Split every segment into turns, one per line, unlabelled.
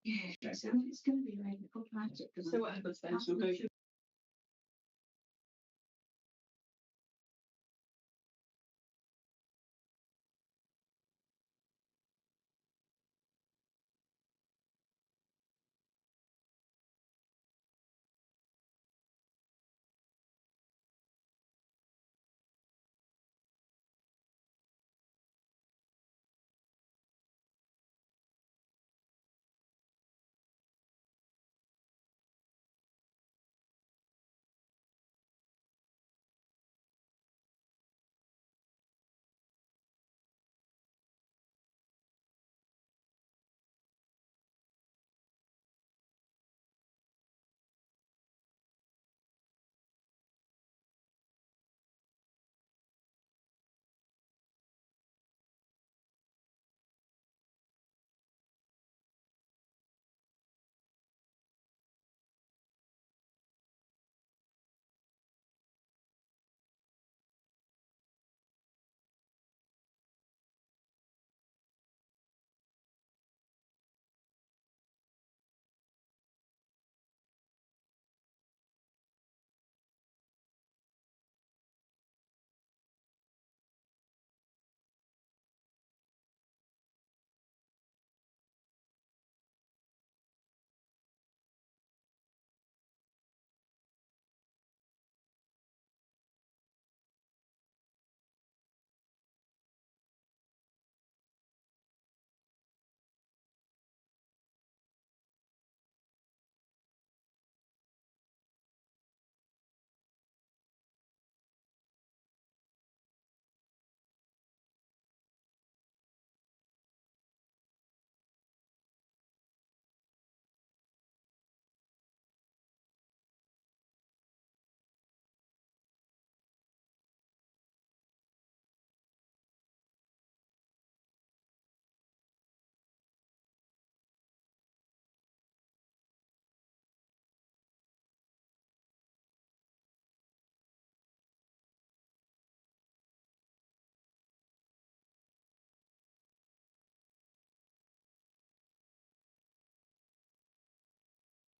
Yeah, so it's going to be very problematic.
So what happens then? We'll go.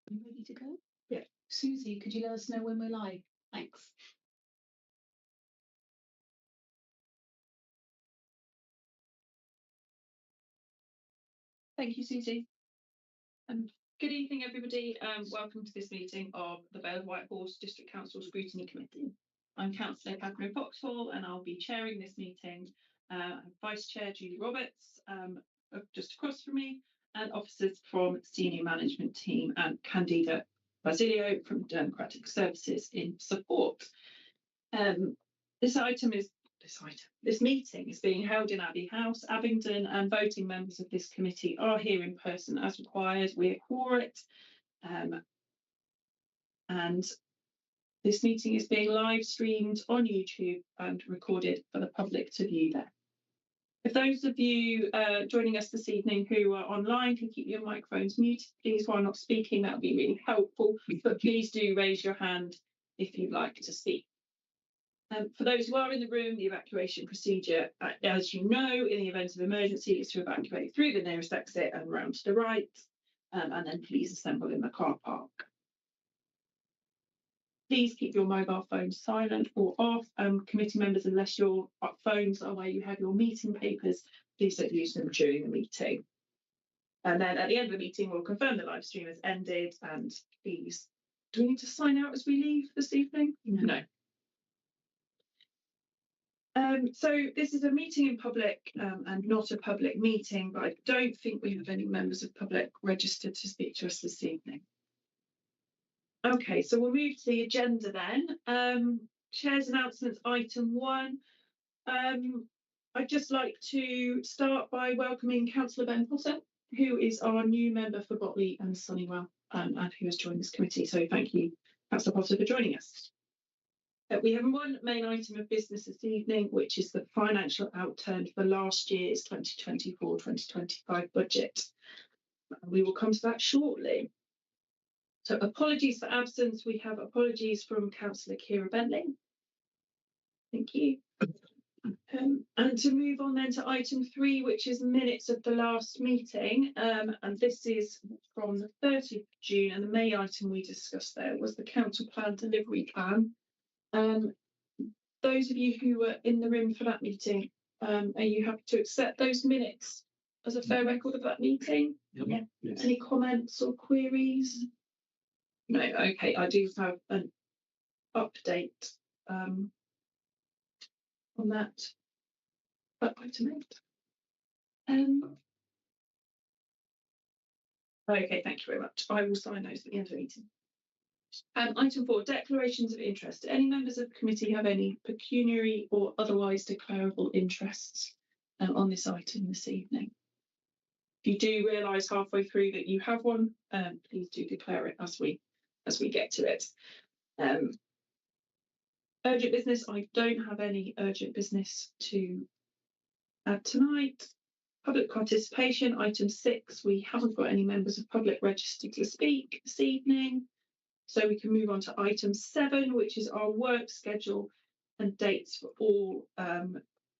Are you ready to go?
Yeah.
Susie, could you let us know when we're live? Thanks.
Thank you, Susie. Good evening, everybody. Welcome to this meeting of the Vale of Whitehorse District Council Scrutiny Committee. I'm Councillor Catherine Foxhall and I'll be chairing this meeting. Vice Chair Julie Roberts, just across from me, and officers from Senior Management Team and Candida Basilio from Democratic Services in support. This meeting is being held in Abbey House, Abingdon, and voting members of this committee are here in person as required. We're for it. And this meeting is being live streamed on YouTube and recorded for the public to view there. If those of you joining us this evening who are online can keep your microphones muted, please, while not speaking, that would be really helpful. But please do raise your hand if you'd like to speak. For those who are in the room, the evacuation procedure, as you know, in the event of emergency, is to evacuate through the nearest exit and round to the right, and then please assemble in the car park. Please keep your mobile phones silent or off. Committee members, unless your phones are where you have your meeting papers, please don't use them during the meeting. And then at the end of the meeting, we'll confirm the live stream has ended. And please, do we need to sign out as we leave this evening? No. So this is a meeting in public and not a public meeting, but I don't think we have any members of public registered to speak to us this evening. Okay, so we'll move to the agenda then. Chair's announcements, item 1. I'd just like to start by welcoming Councillor Ben Potter, who is our new member for Botley and Sunnywell, and who has joined this committee. So thank you, Councillor Potter, for joining us. We have one main item of business this evening, which is the financial outturn for last year's 2024-2025 budget. We will come to that shortly. So apologies for absence. We have apologies from Councillor Kira Bentley. Thank you. And to move on then to item 3, which is minutes of the last meeting. And this is from the 30th of June, and the main item we discussed there was the council plan delivery plan. Those of you who were in the room for that meeting, are you happy to accept those minutes as a fair record of that meeting?
Yep.
Yeah.
Yes.
Any comments or queries? No. Okay, I do have an update on that. Item 8. Okay, thank you very much. I will sign those at the end of the meeting. Item 4, declarations of interest. Do any members of the committee have any pecuniary or otherwise declarable interests on this item this evening? If you do realise halfway through that you have one, please do declare it as we get to it. Urgent business. I don't have any urgent business to add tonight. Public participation, item 6. We haven't got any members of public registered to speak this evening. So we can move on to item 7, which is our work schedule and dates for all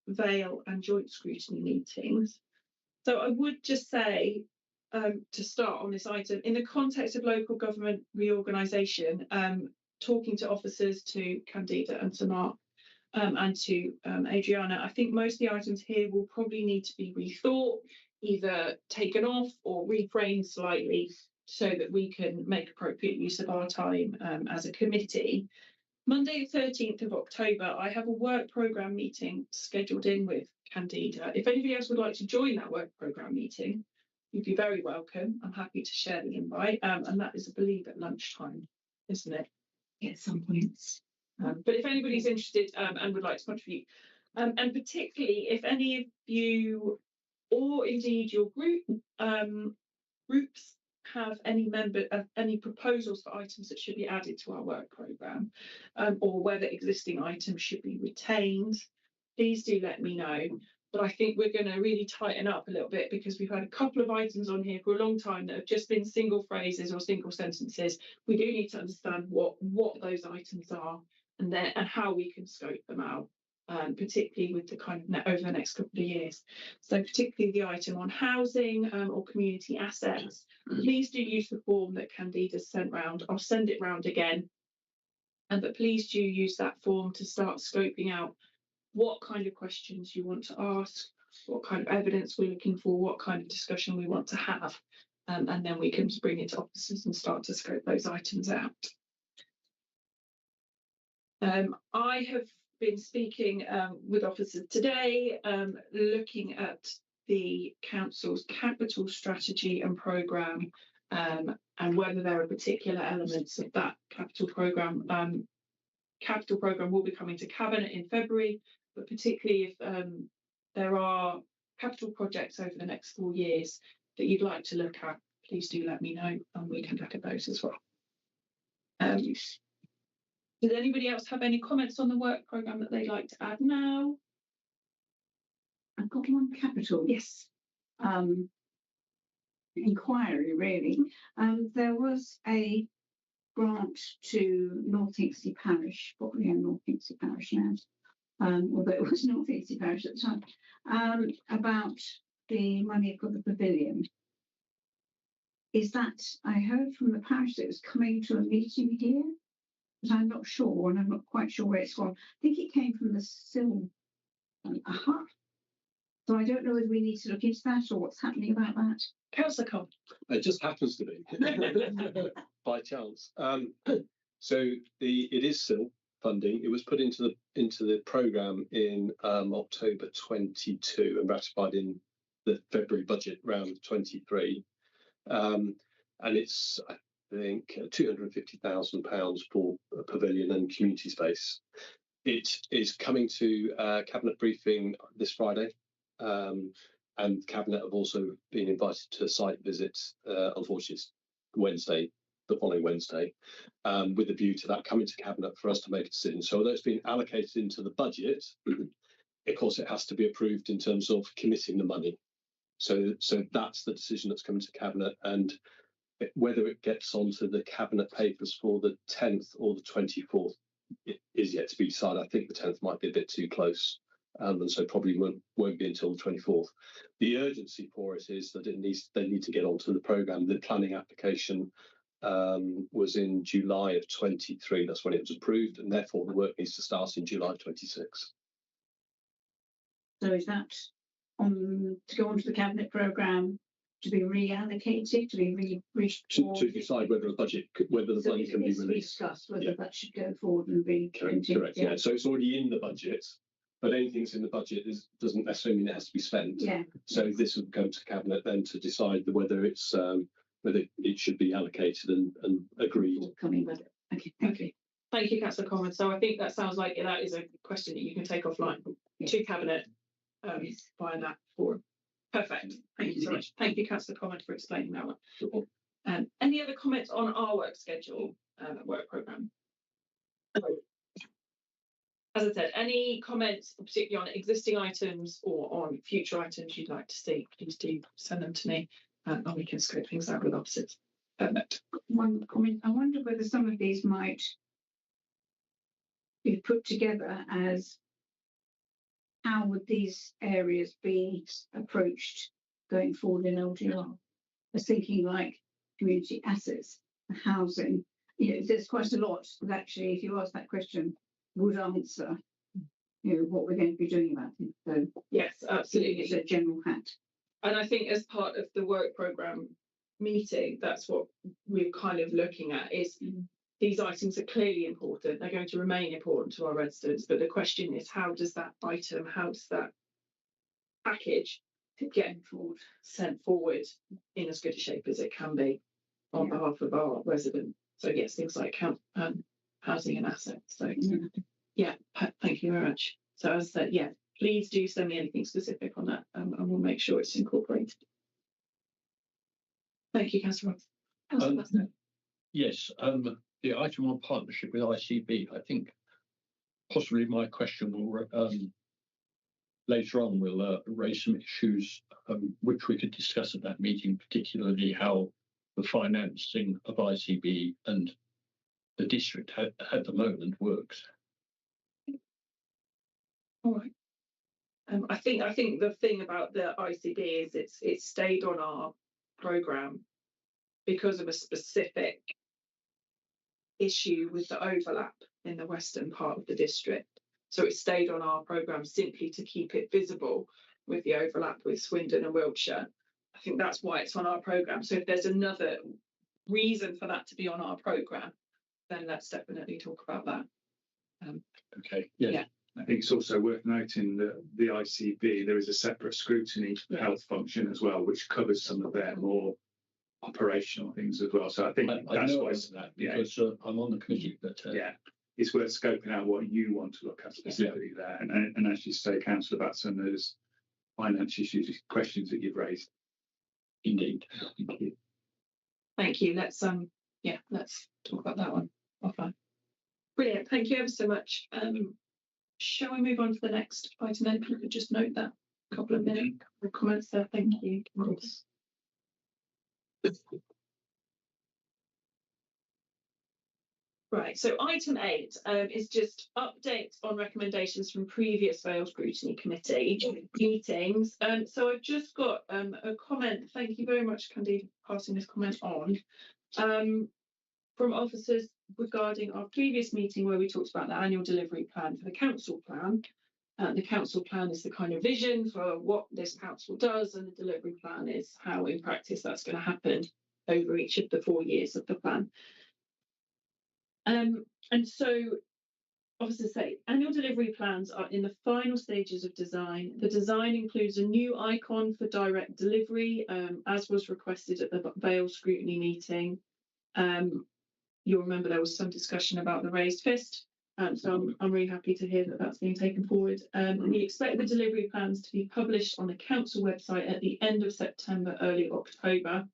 Vale and joint scrutiny meetings. So I would just say, to start on this item, in the context of local government reorganisation, talking to officers, to Candida and to Mark, and to Adriana, I think most of the items here will probably need to be rethought, either taken off or reframed slightly so that we can make appropriate use of our time as a committee. Monday the 13th of October, I have a work programme meeting scheduled in with Candida. If anybody else would like to join that work programme meeting, you'd be very welcome. I'm happy to share the invite, and that is, I believe, at lunchtime, isn't it?
At some points.
But if anybody's interested and would like to contribute, and particularly if any of you, or indeed your groups, have any proposals for items that should be added to our work programme, or whether existing items should be retained, please do let me know. But I think we're going to really tighten up a little bit, because we've had a couple of items on here for a long time that have just been single phrases or single sentences. We do need to understand what those items are and how we can scope them out, particularly with the kind of over the next couple of years. So particularly the item on housing or community assets, please do use the form that Candida's sent round. I'll send it round again. But please do use that form to start scoping out what kind of questions you want to ask, what kind of evidence we're looking for, what kind of discussion we want to have. And then we can bring it to officers and start to scope those items out. I have been speaking with officers today, looking at the council's capital strategy and programme, and whether there are particular elements of that capital programme. Capital programme will be coming to Cabinet in February, but particularly if there are capital projects over the next 4 years that you'd like to look at, please do let me know and we can look at those as well. Does anybody else have any comments on the work programme that they'd like to add now?
I've got one capital.
Yes.
Inquiry, really. There was a grant to North Hinksey Parish, what we own North Hinksey Parish now, although it was North Hinksey Parish at the time, about the money for the pavilion. Is that, I heard from the parish that it was coming to a meeting here, but I'm not sure, and I'm not quite sure where it's gone. I think it came from the Sill. So I don't know whether we need to look into that or what's happening about that.
Councillor Cole.
It just happens to be by chance. So it is still funding. It was put into the programme in October 22 and ratified in the February budget round 23. And it's, I think, £250,000 for a pavilion and community space. It is coming to Cabinet briefing this Friday. And Cabinet have also been invited to site visits, unfortunately it's Wednesday, the following Wednesday, with a view to that coming to Cabinet for us to make a decision. So although it's been allocated into the budget, of course it has to be approved in terms of committing the money. So that's the decision that's coming to Cabinet, and whether it gets onto the Cabinet papers for the 10th or the 24th it is yet to be decided. I think the 10th might be a bit too close and so probably won't be until the 24th. The urgency for it is that they need to get onto the programme. The planning application was in July of 23. That's when it was approved, and therefore the work needs to start in July 26.
So is that on to go onto the cabinet programme, to be reallocated, to be
to decide whether the money can be released?
Discussed whether that should go forward and be
correct. Yeah. So it's already in the budget, but anything that's in the budget doesn't necessarily mean it has to be spent.
Yeah.
So this would go to cabinet then to decide whether it's whether it should be allocated and agreed.
Coming budget. Okay. Thank you.
Thank you, Councillor Commons. So I think that sounds like that is a question that you can take offline to cabinet via that forum. Perfect. Thank you so much. Thank you, Councillor Commons, for explaining that one.
Sure.
Any other comments on our work schedule, work programme? As I said, any comments, particularly on existing items or on future items you'd like to see, please do send them to me, and we can scope things out with officers. Perfect.
One comment. I wonder whether some of these might be put together as how would these areas be approached going forward in LGR? I was thinking like community assets, housing. There's quite a lot that actually, if you ask that question, would answer, what we're going to be doing about it. So
yes, absolutely,
it's a general hat.
And I think as part of the work programme meeting, that's what we're kind of looking at is these items are clearly important. They're going to remain important to our residents. But the question is, how does that item, how does that package get sent forward in as good a shape as it can be on behalf of our residents? So yes, things like housing and assets. So thank you very much. So as I said, please do send me anything specific on that, and we'll make sure it's incorporated. Thank you, Councillor Ross.
Yes, the item on partnership with ICB, I think possibly my question will later on will raise some issues which we could discuss at that meeting, particularly how the financing of ICB and the district at the moment works.
All right. I think the thing about the ICB is it's stayed on our programme because of a specific issue with the overlap in the western part of the district. So it stayed on our programme simply to keep it visible with the overlap with Swindon and Wiltshire. I think that's why it's on our programme. So if there's another reason for that to be on our programme, then let's definitely talk about that.
Okay. Yes.
Yeah.
I think it's also worth noting that the ICB, there is a separate scrutiny health function as well, which covers some of their more operational things as well. So I think that's why
because I'm on the committee, but
it's worth scoping out what you want to look at specifically there. And as you say, Councillor Batson, there's finance issues, questions that you've raised.
Indeed.
Thank you.
Thank you. Let's talk about that one offline. Brilliant. Thank you ever so much. Shall we move on to the next item then? If you could just note that couple of minute comments there. Thank you. Of course. Right, so item 8 is just updates on recommendations from previous Vale Scrutiny Committee meetings. So I've just got a comment. Thank you very much, Candide, for passing this comment on. From officers regarding our previous meeting where we talked about the annual delivery plan for the council plan. The council plan is the kind of vision for what this council does, and the delivery plan is how in practice that's going to happen over each of the 4 years of the plan. And so officers say annual delivery plans are in the final stages of design. The design includes a new icon for direct delivery, as was requested at the Vale Scrutiny meeting. You'll remember there was some discussion about the raised fist, so I'm really happy to hear that that's being taken forward. We expect the delivery plans to be published on the council website at the end of September, early October.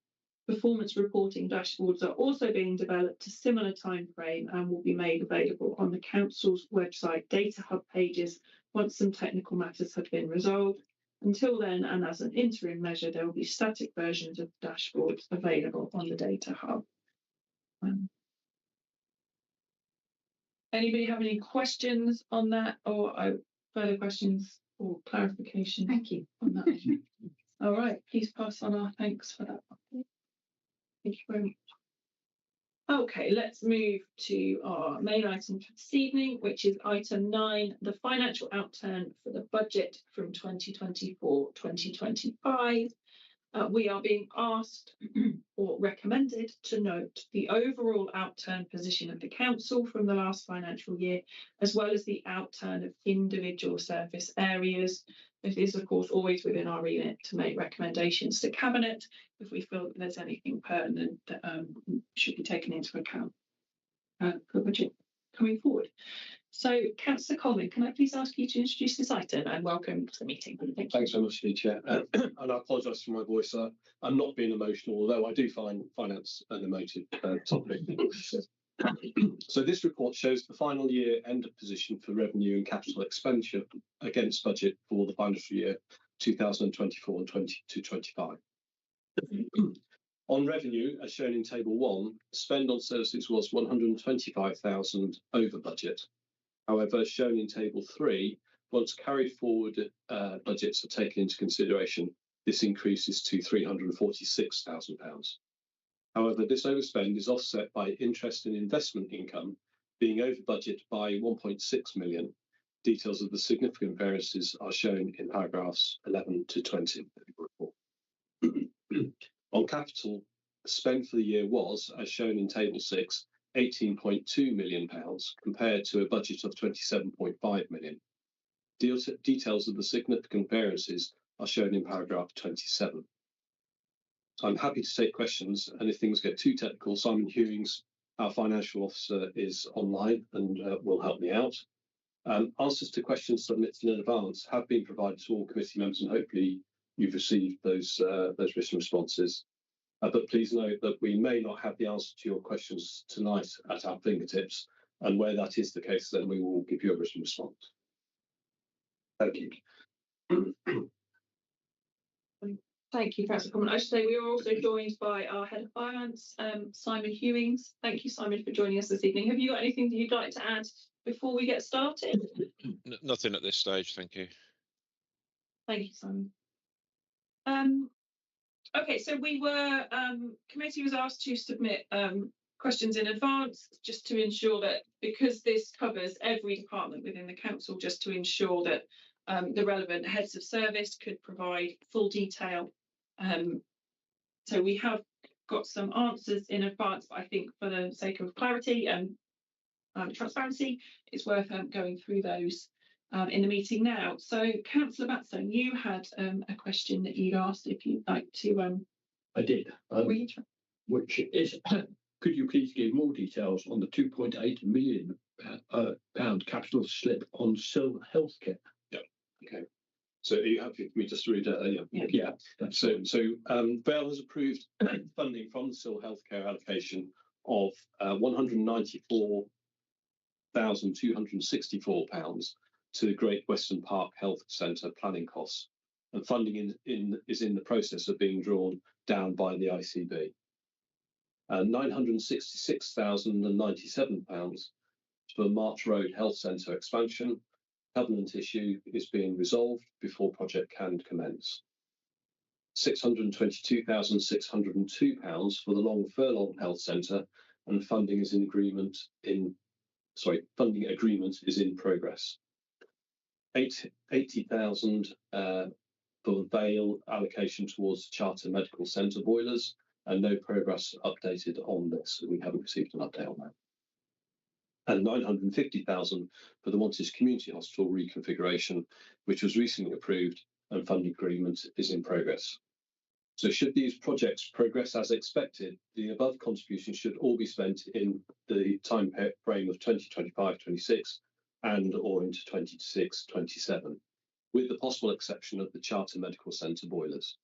Performance reporting dashboards are also being developed to similar time frame and will be made available on the council's website data hub pages once some technical matters have been resolved. Until then, and as an interim measure, there will be static versions of dashboards available on the data hub. Anybody have any questions on that or further questions for clarification
Thank you.
on that. All right, please pass on our thanks for that. Thank you very much. Okay, let's move to our main item for this evening, which is item 9, the financial outturn for the budget from 2024-2025. We are being asked or recommended to note the overall outturn position of the council from the last financial year, as well as the outturn of individual service areas. It is, of course, always within our remit to make recommendations to Cabinet if we feel that there's anything pertinent that should be taken into account for budget coming forward. So, Councillor Coleman, can I please ask you to introduce this item and welcome to the meeting? Thank you.
Thanks very much, Chair. And I apologise for my voice. I'm not being emotional, although I do find finance an emotive topic. So this report shows the final year end of position for revenue and capital expenditure against budget for the financial year 2024 and 2025. On revenue, as shown in Table 1, spend on services was 125,000 over budget. However, as shown in Table 3, once carried forward budgets are taken into consideration, this increases to £346,000. However, this overspend is offset by interest and investment income being over budget by 1.6 million. Details of the significant variances are shown in paragraphs 11 to 20 of the report. On capital, spend for the year was, as shown in Table 6, £18.2 million compared to a budget of £27.5 million. Details of the significant variances are shown in paragraph 27. I'm happy to take questions, and if things get too technical, Simon Hewings, our financial officer, is online and will help me out. Answers to questions submitted in advance have been provided to all committee members, and hopefully you've received those written responses. But please note that we may not have the answer to your questions tonight at our fingertips, and where that is the case, then we will give you a written response. Thank you.
Thank you, Councillor Coleman. I should say we are also joined by our Head of Finance, Simon Hewings. Thank you, Simon, for joining us this evening. Have you got anything that you'd like to add before we get started?
Nothing at this stage, thank you.
Thank you, Simon. Okay, so we were, committee was asked to submit questions in advance, just to ensure that, because this covers every department within the council, just to ensure that the relevant heads of service could provide full detail. So we have got some answers in advance, but I think for the sake of clarity and transparency, it's worth going through those in the meeting now. So, Councillor Batstone, you had a question that you'd asked if you'd like to.
I did.
Reiterate.
Which is, could you please give more details on the £2.8 million capital slip on Sill Healthcare?
Yeah. Okay. So, are you happy for me just to read it?
Yeah.
So Vale has approved funding from the Sill Healthcare allocation of £194,264 to the Great Western Park Health Centre planning costs, and funding is in the process of being drawn down by the ICB. £966,097 for March Road Health Centre expansion. Covenant issue is being resolved before project can commence. £622,602 for the Long Furlong Health Centre, and funding agreement is in progress. 80,000 for Vale allocation towards Charter Medical Centre boilers, and no progress updated on this. We haven't received an update on that. And 950,000 for the Wantage Community Hospital reconfiguration, which was recently approved, and funding agreement is in progress. So should these projects progress as expected, the above contributions should all be spent in the time frame of 2025-26 and or into 26-27, with the possible exception of the Charter Medical Centre boilers.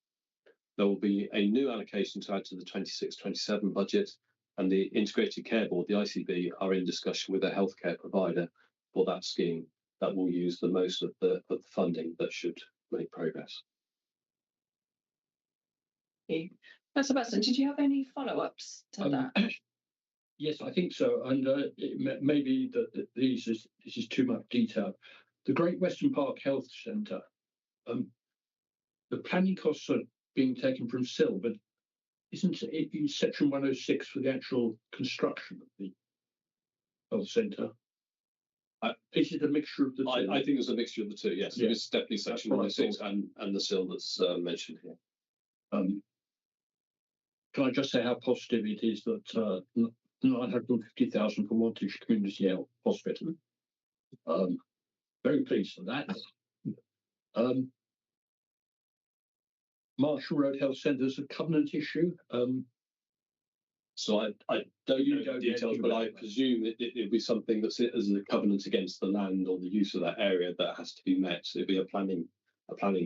There will be a new allocation to add to the 26-27 budget, and the Integrated Care Board, the ICB, are in discussion with a healthcare provider for that scheme that will use the most of the funding that should make progress.
Thank you. Councillor Batson, did you have any follow-ups to that?
Yes, I think so. And it may be that this is too much detail. the Great Western Park Health Centre, the planning costs are being taken from SIL, but isn't it in section 106 for the actual construction of the health centre? Is it a mixture of the two?
I think it's a mixture of the two, yes.
Yeah.
It's definitely section 106 and the SIL that's mentioned here.
Can I just say how positive it is that 950,000 for Wantage Community Health Hospital? Very pleased with that. Marshall Road Health Centre is a covenant issue.
So I don't know the details, but I presume it'll be something that's as a covenant against the land or the use of that area that has to be met. So it'll be a planning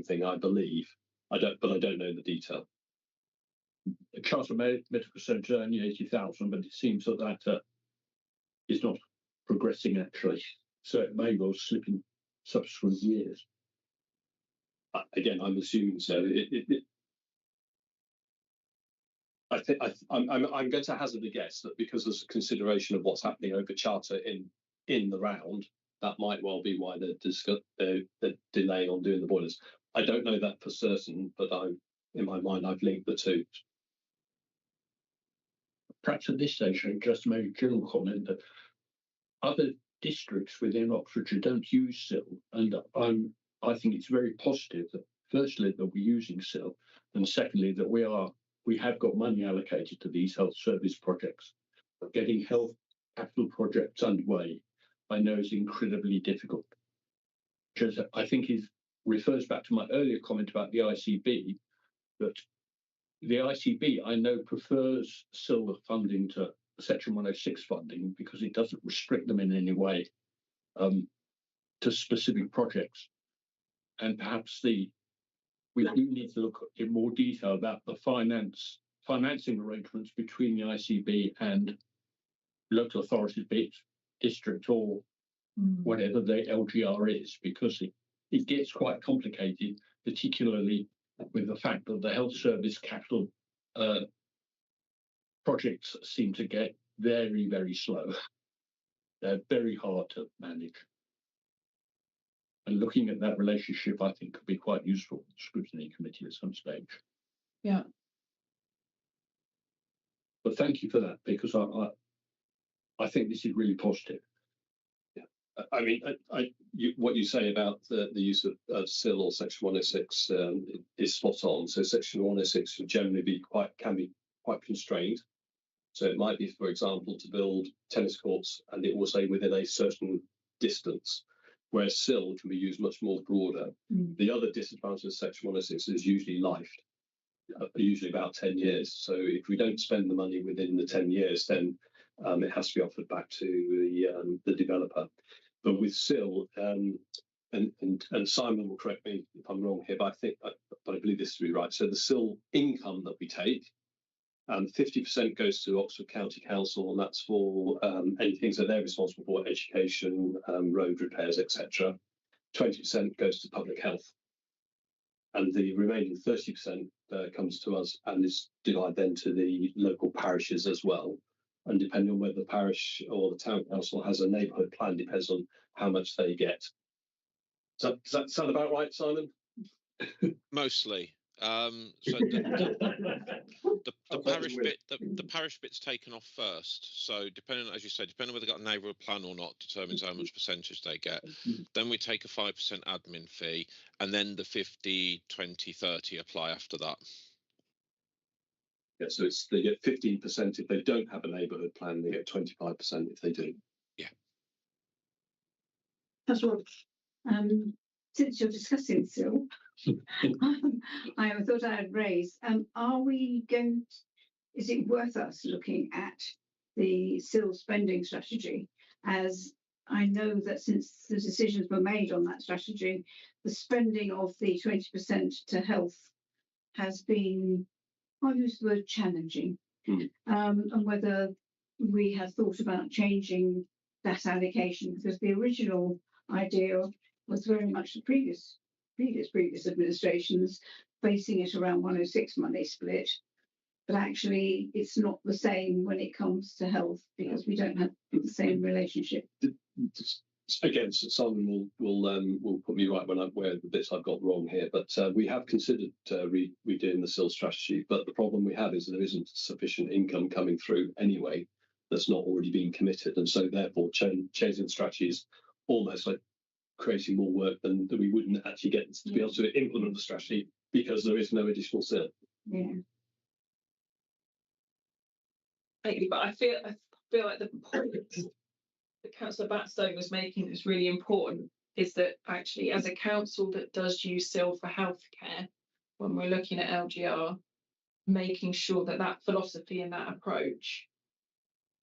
thing, I believe. I don't know the detail.
The Charter Medical Centre is only 80,000, but it seems that is not progressing actually. So it may well slip in subsequent years.
Again, I'm assuming so. I'm going to hazard a guess that because there's a consideration of what's happening over Charter in the round, that might well be why they're delaying on doing the boilers. I don't know that for certain, but in my mind I've linked the two.
Perhaps at this stage, just to make a general comment that other districts within Oxfordshire don't use SIL, and I think it's very positive that firstly that we're using SIL, and secondly that we have got money allocated to these health service projects. But getting health capital projects underway, I know is incredibly difficult. Which I think refers back to my earlier comment about the ICB, that the ICB I know prefers SIL funding to Section 106 funding because it doesn't restrict them in any way to specific projects. And perhaps we do need to look in more detail about the financing arrangements between the ICB and local authorities, be it district or whatever the LGR is, because it gets quite complicated, particularly with the fact that the health service capital projects seem to get very, very slow. They're very hard to manage. And looking at that relationship, I think could be quite useful for the scrutiny committee at some stage.
Yeah.
But thank you for that, because I think this is really positive.
Yeah, I mean, what you say about the use of SIL or Section 106 is spot on. So Section 106 should generally can be quite constrained. So it might be, for example, to build tennis courts, and it will say within a certain distance, whereas SIL can be used much more broader. The other disadvantage of Section 106 is usually life, usually about 10 years. So if we don't spend the money within the 10 years, then it has to be offered back to the developer. But with SIL, and Simon will correct me if I'm wrong here, but I believe this to be right. So the SIL income that we take, 50% goes to Oxford County Council, and that's for any things that they're responsible for, education, road repairs, etc. 20% goes to public health, and the remaining 30% comes to us and is divided then to the local parishes as well. And depending on whether the parish or the town council has a neighbourhood plan, depends on how much they get. Does that sound about right, Simon?
Mostly. So the parish bit's taken off first. So depending, as you say, depending on whether they've got a neighbourhood plan or not, determines how much percentage they get. Then we take a 5% admin fee, and then the 50, 20, 30 apply after that.
Yeah, so they get 15% if they don't have a neighbourhood plan. They get 25% if they do.
Yeah.
That's what. Since you're discussing SIL, I thought I'd raise. Is it worth us looking at the SIL spending strategy? As I know that since the decisions were made on that strategy, the spending of the 20% to health has been, I'll use the word challenging, and whether we have thought about changing that allocation, because the original idea was very much the previous administrations basing it around 106 money split, but actually it's not the same when it comes to health because we don't have the same relationship.
again, so Simon will put me right where the bits I've got wrong here. But we have considered redoing the SIL strategy, but the problem we have is there isn't sufficient income coming through anyway that's not already been committed, and so therefore changing the strategy is almost like creating more work than we wouldn't actually get to be able to implement the strategy because there is no additional SIL.
Yeah.
Thank you, but I feel like the point that Councillor Batstone was making is really important, is that actually as a council that does use SIL for healthcare, when we're looking at LGR, making sure that that philosophy and that approach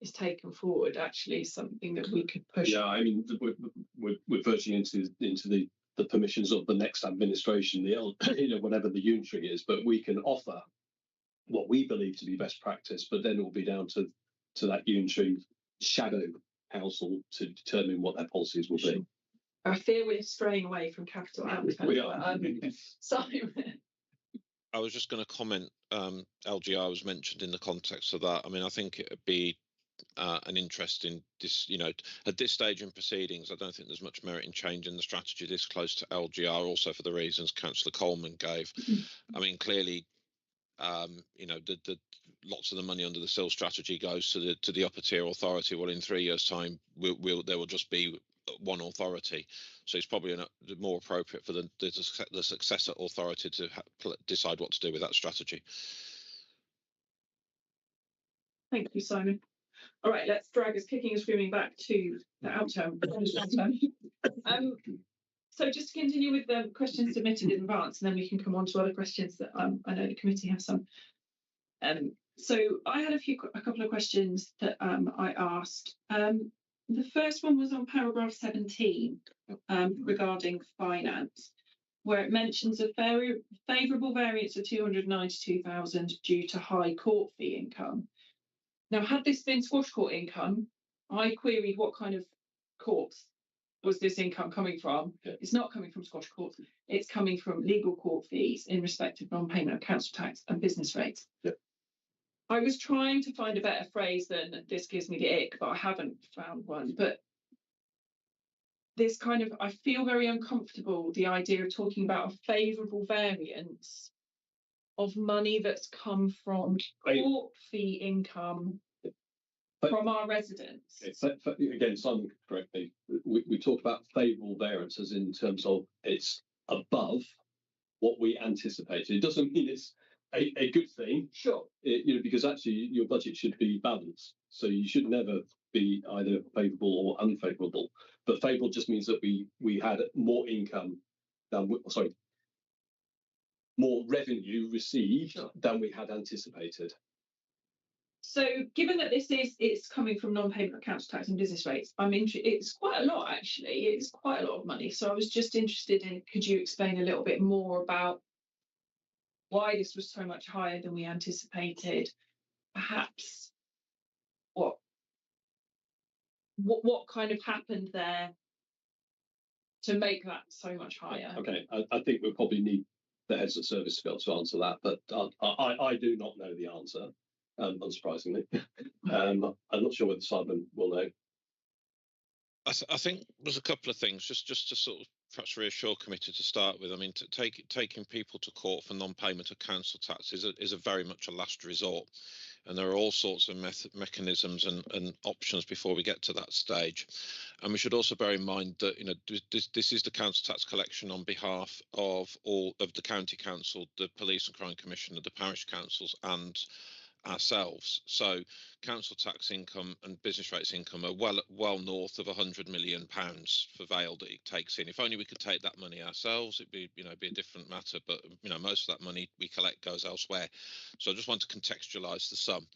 is taken forward actually is something that we could push.
Yeah, I mean, we're verging into the permissions of the next administration, whatever the unitary is, but we can offer what we believe to be best practice, but then it will be down to that unitary shadow council to determine what their policies will be.
I fear we're straying away from capital outcome.
We are.
Simon.
I was just going to comment. LGR was mentioned in the context of that. I mean, I think it would be an interesting, at this stage in proceedings, I don't think there's much merit in changing the strategy this close to LGR, also for the reasons Councillor Coleman gave. I mean, clearly, the lots of the money under the SIL strategy goes to the upper tier authority. Well, in 3 years' time, there will just be one authority, so it's probably more appropriate for the successor authority to decide what to do with that strategy.
Thank you, Simon. All right, let's drag us kicking and screaming back to the outcome. So just to continue with the questions submitted in advance, and then we can come on to other questions that I know the committee have some. So I had a couple of questions that I asked. The first one was on paragraph 17 regarding finance, where it mentions a very favourable variance of 292,000 due to high court fee income. Now, had this been Squash Court income, I queried what kind of courts was this income coming from. It's not coming from Squash Court. It's coming from legal court fees in respect of non-payment of council tax and business rates. I was trying to find a better phrase than "this gives me the ick," but I haven't found one. But this kind of, I feel very uncomfortable, the idea of talking about a favourable variance of money that's come from court fee income from our residents.
Again, Simon, correct me. We talk about favourable variances in terms of it's above what we anticipated. It doesn't mean it's a good thing.
Sure.
Because actually your budget should be balanced. So you should never be either favourable or unfavourable. But favourable just means that we had more income than, more revenue received than we had anticipated.
So given that it's coming from non-payment of council tax and business rates, it's quite a lot actually. It's quite a lot of money. So I was just interested in, could you explain a little bit more about why this was so much higher than we anticipated? Perhaps what kind of happened there to make that so much higher? Okay,
I think we'll probably need the heads of service to be able to answer that, but I do not know the answer, unsurprisingly. I'm not sure whether Simon will know.
I think there's a couple of things just to sort of perhaps reassure committee to start with. I mean, taking people to court for non-payment of council tax is a very much a last resort, and there are all sorts of mechanisms and options before we get to that stage. And we should also bear in mind that this is the council tax collection on behalf of all of the county council, the police and crime commissioner, the parish councils, and ourselves. So council tax income and business rates income are well north of £100 million for Vale that it takes in. If only we could take that money ourselves, it'd be be a different matter. But most of that money we collect goes elsewhere. So I just want to contextualise the sum.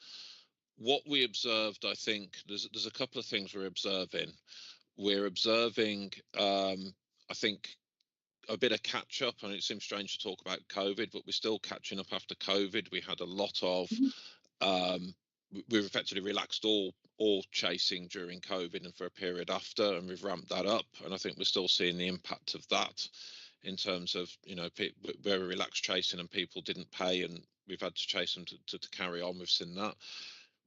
What we observed, I think, there's a couple of things we're observing. We're observing, I think, a bit of catch up, and it seems strange to talk about COVID, but we're still catching up after COVID. We had a lot of we've effectively relaxed all chasing during COVID and for a period after, and we've ramped that up, and I think we're still seeing the impact of that in terms of very relaxed chasing and people didn't pay and we've had to chase them to carry on. We've seen that.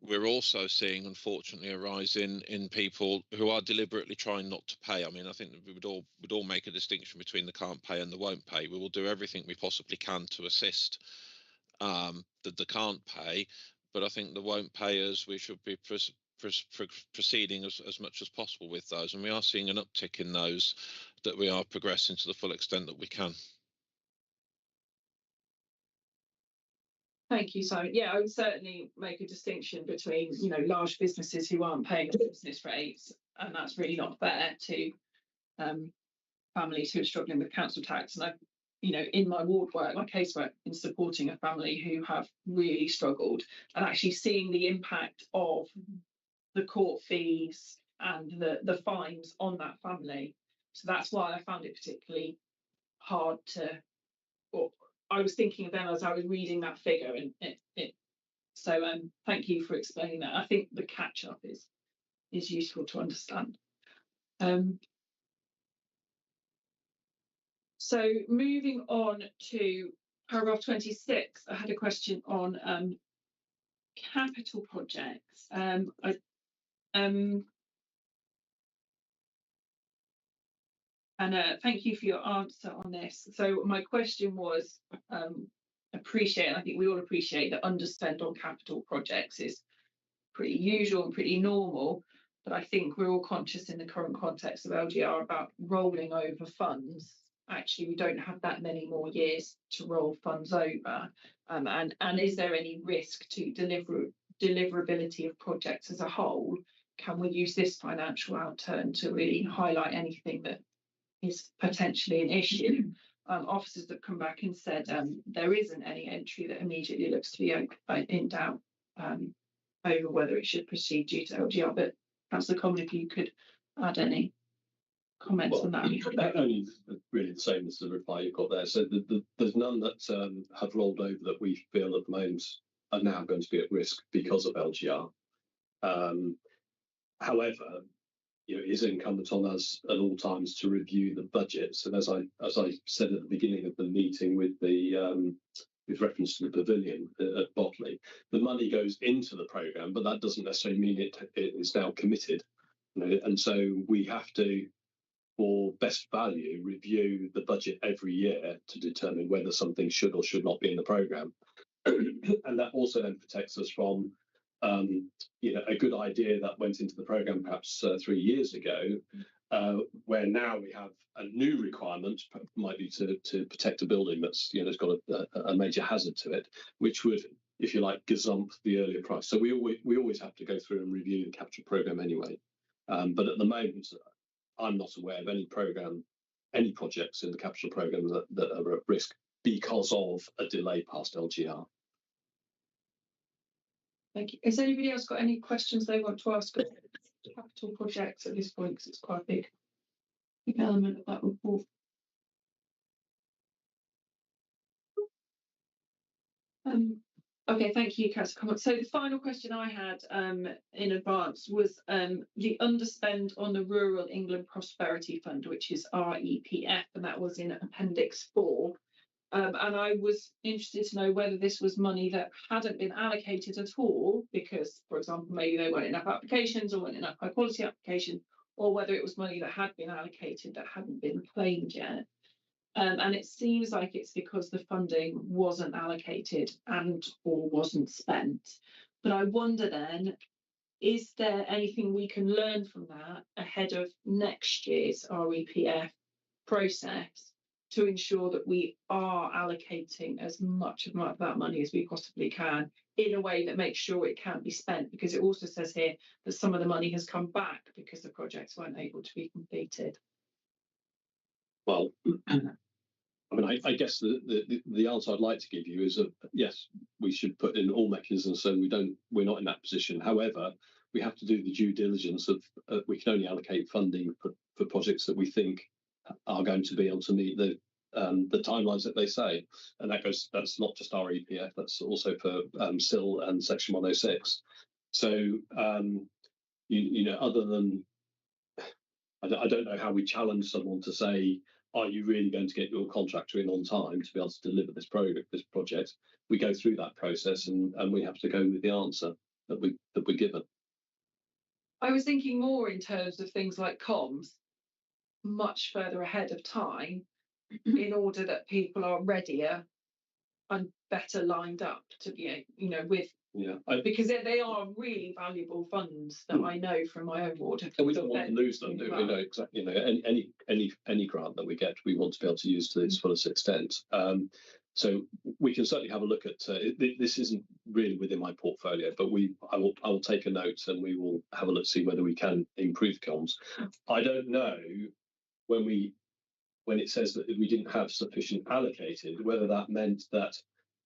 we're also seeing, unfortunately, a rise in people who are deliberately trying not to pay. I mean, I think that we would all make a distinction between the can't pay and the won't pay. We will do everything we possibly can to assist the can't pay, but I think the won't payers, we should be proceeding as much as possible with those, and we are seeing an uptick in those that we are progressing to the full extent that we can.
Thank you, Simon. Yeah, I would certainly make a distinction between, you know, large businesses who aren't paying business rates, and that's really not fair to families who are struggling with council tax. And I, you know, in my ward work, my casework, in supporting a family who have really struggled, and actually seeing the impact of the court fees and the fines on that family. So that's why I found it particularly hard to, or I was thinking of them as I was reading that figure, and so thank you for explaining that. I think the catch up is useful to understand. So moving on to paragraph 26, I had a question on capital projects. Thank you for your answer on this. So my question was, I think we all appreciate that underspend on capital projects is pretty usual and pretty normal, but I think we're all conscious in the current context of LGR about rolling over funds. Actually, we don't have that many more years to roll funds over. And is there any risk to deliverability of projects as a whole? Can we use this financial outturn to really highlight anything that is potentially an issue? Officers that come back and said there isn't any entry that immediately looks to be in doubt over whether it should proceed due to LGR. But Councillor Coleman, if you could add any comments on that.
Only really the same as the reply you've got there. So there's none that have rolled over that we feel at the moment are now going to be at risk because of LGR. However, you know, it is incumbent on us at all times to review the budgets. And as I said at the beginning of the meeting with the with reference to the pavilion at Botley, the money goes into the programme, but that doesn't necessarily mean it is now committed. You know, and so we have to, for best value, review the budget every year to determine whether something should or should not be in the programme. And that also then protects us from you know, a good idea that went into the programme perhaps 3 years ago, where now we have a new requirement, might be to protect a building that's, you know, it's got a major hazard to it, which would, if you like, gazump the earlier price. So we always have to go through and review the capital programme anyway. But at the moment, I'm not aware of any projects in the capital programme that are at risk because of a delay past LGR.
Thank you. Has anybody else got any questions they want to ask about capital projects at this point? Because it's quite a big element of that report. Okay, thank you, Councillor Coleman. So the final question I had in advance was the underspend on the Rural England Prosperity Fund, which is REPF, and that was in Appendix 4. And I was interested to know whether this was money that hadn't been allocated at all because, for example, maybe there weren't enough applications or weren't enough high quality applications, or whether it was money that had been allocated that hadn't been claimed yet. And it seems like it's because the funding wasn't allocated and or wasn't spent. But I wonder then, is there anything we can learn from that ahead of next year's REPF process to ensure that we are allocating as much of that money as we possibly can in a way that makes sure it can't be spent? Because it also says here that some of the money has come back because the projects weren't able to be completed.
Well, I mean, I guess the answer I'd like to give you is yes, we should put in all mechanisms so we're not in that position. However, we have to do the due diligence of we can only allocate funding for projects that we think are going to be able to meet the timelines that they say, and that's not just our EPF, that's also for SIL and Section 106. So you know, other than I don't know how we challenge someone to say, are you really going to get your contractor in on time to be able to deliver this project? We go through that process and we have to go with the answer. that we're given.
I was thinking more in terms of things like comms, much further ahead of time, in order that people are readier and better lined up to be, with.
Yeah,
because they are really valuable funds that I know from my own ward.
And we don't want to lose them, do we? No, exactly. Any grant that we get, we want to be able to use to its fullest extent. So we can certainly have a look at. This isn't really within my portfolio, but I will take a note and we will have a look, see whether we can improve comms. I don't know when it says that we didn't have sufficient allocated, whether that meant that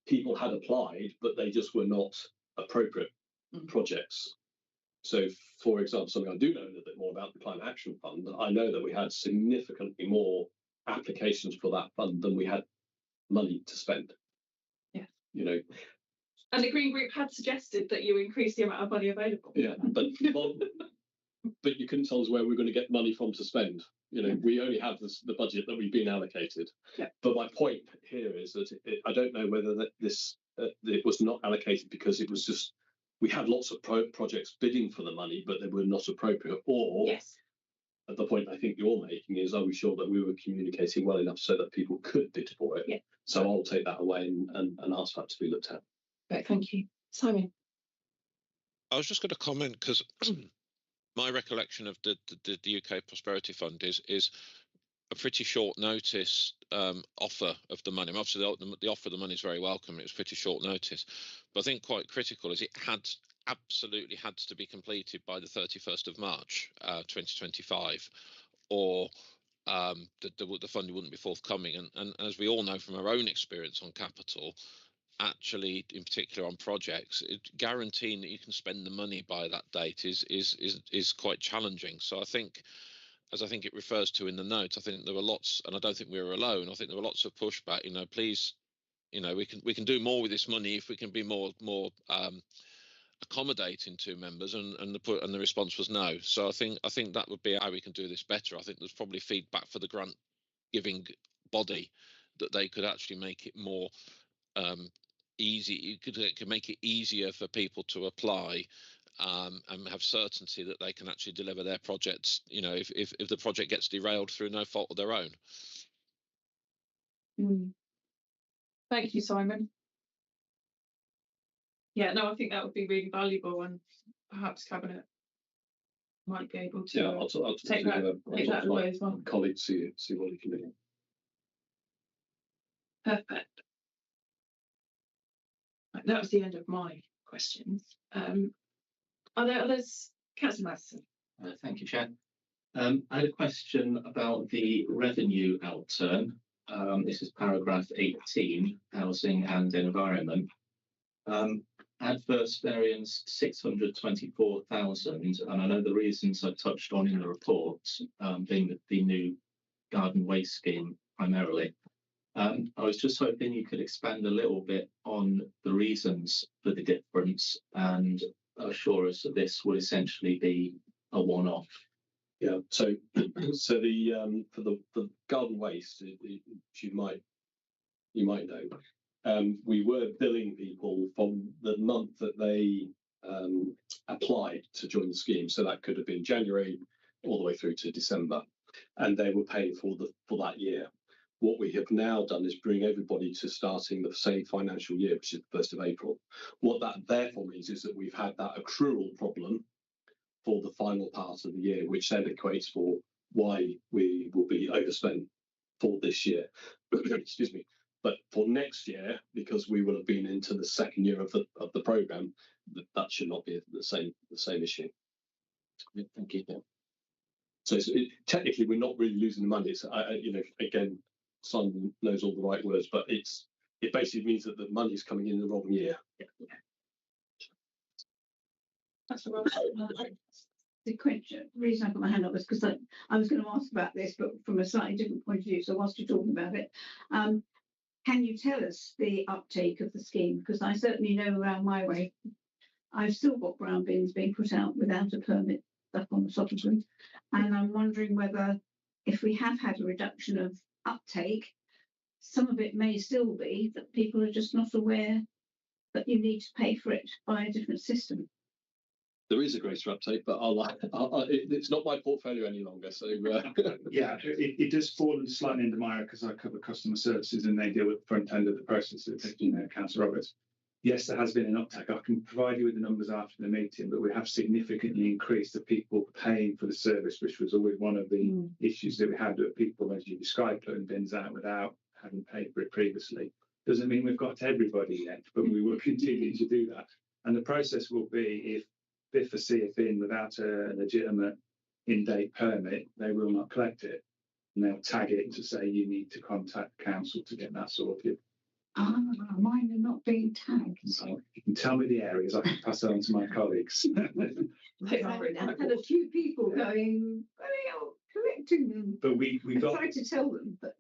people had applied, but they just were not appropriate projects. So, for example, something I do know a little bit more about the Climate Action Fund, I know that we had significantly more applications for that fund than we had money to spend.
Yeah.
And
the Green Group had suggested that you increase the amount of money available.
Yeah, but you couldn't tell us where we're going to get money from to spend. We only have the budget that we've been allocated.
Yeah.
But my point here is that I don't know whether it was not allocated because it was just we had lots of projects bidding for the money, but they were not appropriate. Or
yes.
The point I think you're making is, are we sure that we were communicating well enough so that people could bid for it?
Yeah.
So I'll take that away and ask that to be looked at.
Right, thank you. Simon.
I was just going to comment because my recollection of the UK Prosperity Fund is a pretty short notice offer of the money. Obviously, the offer of the money is very welcome. It was pretty short notice, but I think quite critical is it absolutely had to be completed by the 31st of March 2025, or the funding wouldn't be forthcoming. And as we all know from our own experience on capital, actually, in particular on projects, guaranteeing that you can spend the money by that date is quite challenging. So I think, as I think it refers to in the note, I think there were lots, and I don't think we were alone. I think there were lots of pushback. Please, we can do more with this money if we can be more accommodating to members, and the response was no. So I think that would be how we can do this better. I think there's probably feedback for the grant giving body that they could actually make it more easy. You could make it easier for people to apply and have certainty that they can actually deliver their projects. If the project gets derailed through no fault of their own.
Thank you, Simon. Yeah, no, I think that would be really valuable, and perhaps Cabinet might be able to
I'll
take that away as well.
Colleagues, see what he can do.
Perfect. Right, that was the end of my questions. Are there others? Councillor Matheson.
Thank you, Chair. I had a question about the revenue outturn. This is paragraph 18, housing and environment. Adverse variance 624,000, and I know the reasons I touched on in the report, being the new garden waste scheme primarily. I was just hoping you could expand a little bit on the reasons for the difference and assure us that this would essentially be a one-off.
Yeah. So the for the garden waste, you might know, we were billing people from the month that they applied to join the scheme. So that could have been January all the way through to December, and they were paying for that year. What we have now done is bring everybody to starting the same financial year, which is the 1st of April. What that therefore means is that we've had that accrual problem for the final part of the year, which then equates for why we will be overspent for this year. Excuse me. But for next year, because we will have been into the second year of the programme, that should not be the same issue.
Thank you.
So technically, we're not really losing the money. It's again, Simon knows all the right words, but it basically means that the money is coming in the wrong year.
Yeah. That's all right.
The reason I put my hand up was because I was going to ask about this, but from a slightly different point of view. So whilst you're talking about it, can you tell us the uptake of the scheme? Because I certainly know around my way, I've still got brown bins being put out without a permit up on the top of them. And I'm wondering whether, if we have had a reduction of uptake, some of it may still be that people are just not aware that you need to pay for it by a different system.
there is a greater uptake, but it's not my portfolio any longer. So
yeah, it does fall slightly into my area because I cover customer services and they deal with the front end of the process, Councillor Roberts. Yes, there has been an uptake. I can provide you with the numbers after the meeting, but we have significantly increased the people paying for the service, which was always one of the issues that we had with people, as you described, putting bins out without having paid for it previously. Doesn't mean we've got to everybody yet, but we will continue to do that. And the process will be if BIF or CF in without a legitimate in-date permit, they will not collect it. And they'll tag it to say you need to contact council to get that sorted.
Mine are not being tagged.
So you can tell me the areas, I can pass it on to my colleagues.
They are
I've had a few people going, collecting them.
But we
I
got
tried to tell them, but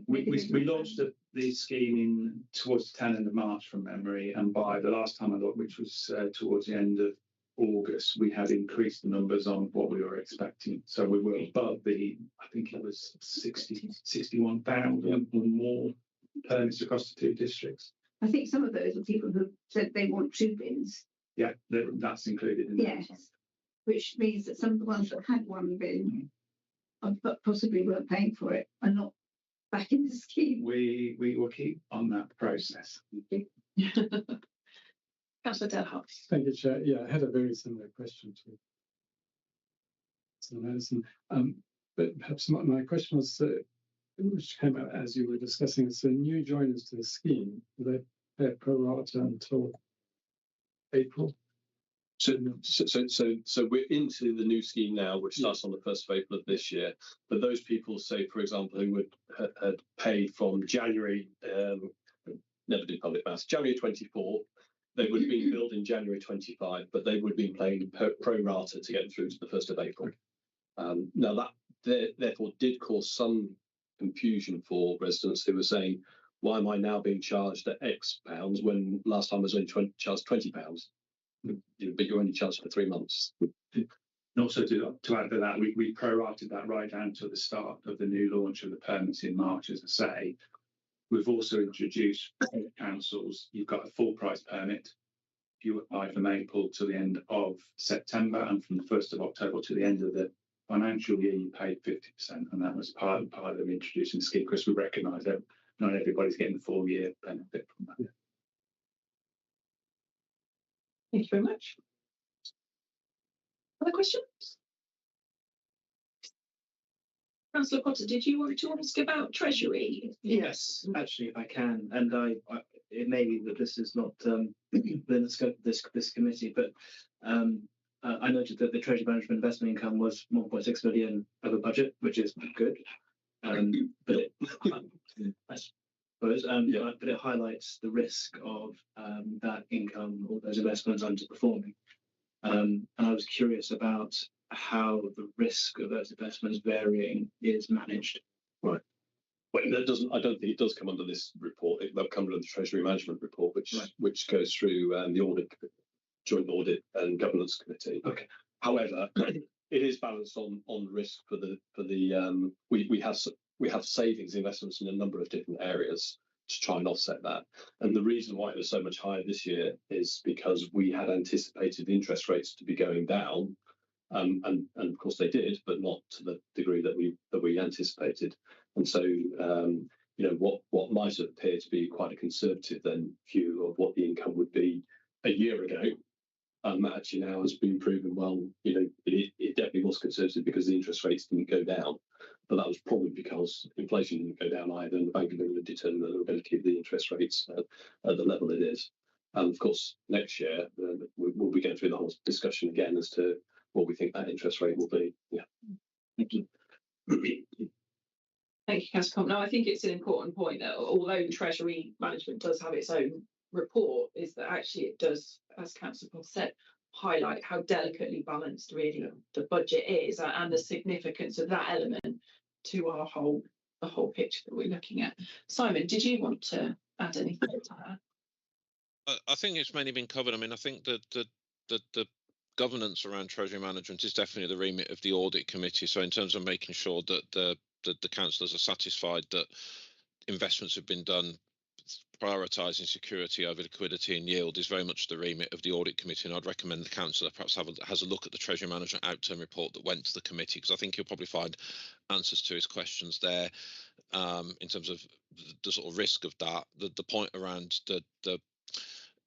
we launched the scheme towards the 10th of March from memory, and by the last time I looked, which was towards the end of August, we had increased the numbers on what we were expecting. So we were above I think it was 61,000 or more permits across the 2 districts.
I think some of those are people who said they want 2 bins.
Yeah, that's included in
yes, that. Which means that some of the ones that had 1 bin, but possibly weren't paying for it, are not back in the scheme.
We will keep on that process.
Councillor Delhouse.
Thank you, Chair. Yeah, I had a very similar question to Madison. But perhaps my question was, which came out as you were discussing, so new joiners to the scheme, do they pay pro rata until April?
So we're into the new scheme now, which starts on the 1st of April of this year. But those people, say, for example, who had paid from January, never did public maths, January 24, they would have been billed in January 25, but they would have been paying pro rata to get through to the 1st of April. Now that therefore did cause some confusion for residents who were saying, why am I now being charged at X pounds when last time I was only charged £20? But you're only charged for 3 months.
And also to add to that, we prorated that right down to the start of the new launch of the permits in March, as I say. We've also introduced councils. You've got a full price permit. If you apply from April to the end of September, and from the 1st of October to the end of the financial year, you paid 50%. And that was part of them introducing the scheme, because we recognise that not everybody's getting the full year benefit from that.
Yeah.
Thank you very much. Other questions? Councillor Potter, did you want to ask about Treasury?
Yes, actually, if I can, and it may be that this is not within the scope of this committee, but I noted that the Treasury Management investment income was 1.6 million over budget, which is good, but it, I suppose, but it highlights the risk of that income or those investments underperforming, and I was curious about how the risk of those investments varying is managed.
Right. Well, that doesn't. I don't think it does come under this report. They'll come under the Treasury Management report, which goes through the audit, joint audit and governance committee.
Okay.
However, it is balanced on risk for the. We have savings investments in a number of different areas to try and offset that. And the reason why it was so much higher this year is because we had anticipated interest rates to be going down. And of course they did, but not to the degree that we anticipated. And so, what might have appeared to be quite a conservative view of what the income would be a year ago, actually now has been proven well. It definitely was conservative because the interest rates didn't go down, but that was probably because inflation didn't go down either, and the Bank of England determined that they were going to keep the interest rates at the level it is. And of course, next year we'll be going through the whole discussion again as to what we think that interest rate will be. Yeah.
Thank you.
Thank you, Councillor Comp. No, I think it's an important point that although the Treasury Management does have its own report, is that actually it does, as Councillor Comp said, highlight how delicately balanced really the budget is and the significance of that element to the whole picture that we're looking at. Simon, did you want to add anything to that?
I think it's mainly been covered. I mean, I think that the governance around Treasury Management is definitely the remit of the audit committee. So in terms of making sure that the councillors are satisfied that investments have been done prioritising security over liquidity and yield is very much the remit of the audit committee, and I'd recommend the councillor perhaps has a look at the Treasury Management Outturn report that went to the committee, because I think you'll probably find answers to his questions there in terms of the sort of risk of that. The point around the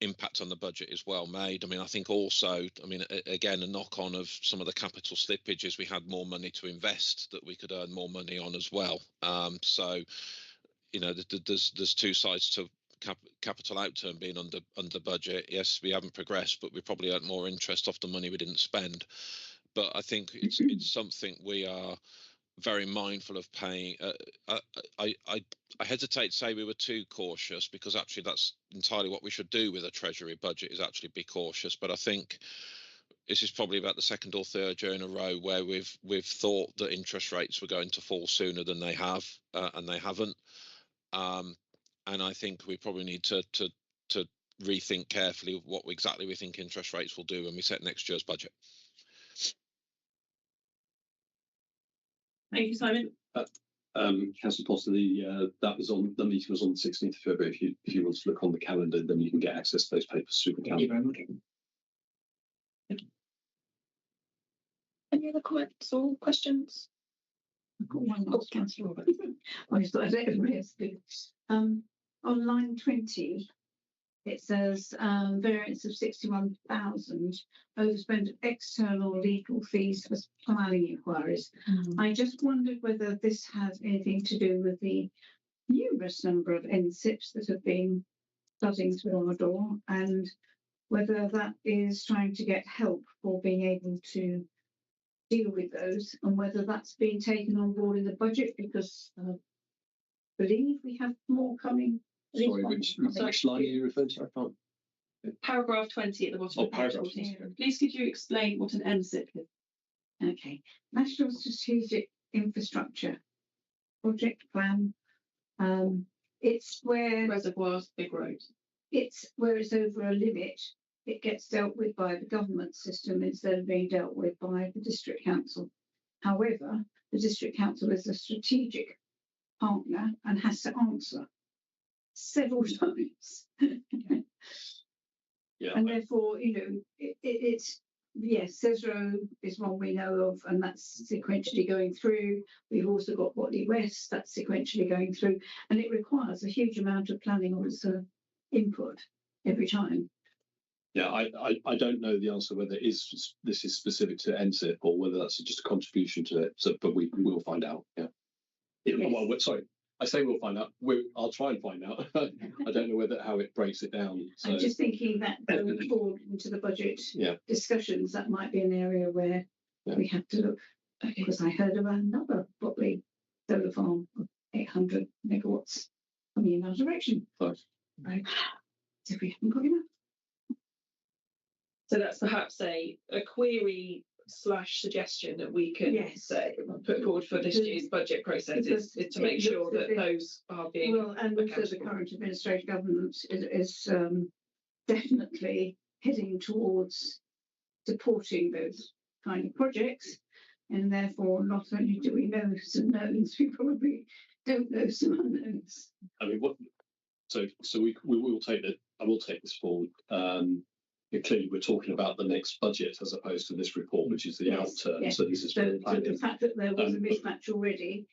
impact on the budget is well made. I mean, I think also, I mean, again, a knock on of some of the capital slippages, we had more money to invest that we could earn more money on as well. So, you know, there's two sides to capital outturn being under budget. Yes, we haven't progressed, but we probably earned more interest off the money we didn't spend. But I think it's something we are very mindful of paying. I hesitate to say we were too cautious, because actually that's entirely what we should do with a Treasury budget, is actually be cautious. But I think this is probably about the second or third year in a row where we've thought that interest rates were going to fall sooner than they have, and they haven't. And I think we probably need to rethink carefully what exactly we think interest rates will do when we set next year's budget.
Thank you, Simon.
Councillor Potter, that was on the meeting was on the 16th of February. If you want to look on the calendar, then you can get access to those papers through the calendar.
Thank you very much. Any other comments or questions?
I've got one last, Councillor Roberts. I just thought I'd let everybody else do. On line 20, it says variance of 61,000 overspend of external legal fees for planning inquiries. I just wondered whether this has anything to do with the numerous number of NSIPs that have been buzzing through our door, and whether that is trying to get help for being able to deal with those, and whether that's been taken on board in the budget, because I believe we have more coming.
Sorry, which line are you referring to? I can't.
Paragraph 20 at the bottom.
Oh,
of
paragraph
page 14.
20.
Please could you explain what an NSIP is?
Okay, National Strategic Infrastructure Project Plan. It's where
Reservoirs, big roads.
it's where it's over a limit. It gets dealt with by the government system instead of being dealt with by the district council. However, the district council is a strategic partner and has to answer several times.
Yeah.
And therefore, you know, it's, yes, CESRO is one we know of, and that's sequentially going through. We've also got Botley West, that's sequentially going through, and it requires a huge amount of planning officer input every time.
Yeah, I don't know the answer whether this is specific to NSIP or whether that's just a contribution to it. So, but we will find out. Yeah.
Yes.
Well, sorry, I say we'll find out. I'll try and find out. I don't know how it breaks it down. So.
I'm just thinking that going forward into the budget discussions, that might be an area where we have to look. Because I heard of another Botley solar farm of 800 megawatts coming in our direction. Right. So we haven't got enough.
So that's perhaps a query / suggestion that we can put forward for this year's budget process is to make sure that those are being
and also the current administrative government is definitely heading towards supporting those kind of projects, and therefore not only do we know some knowns, we probably don't know some unknowns.
I mean, so we will take that. I will take this forward. Clearly, we're talking about the next budget as opposed to this report, which is the outturn.
Yes.
So this is
so the fact that there was a mismatch already,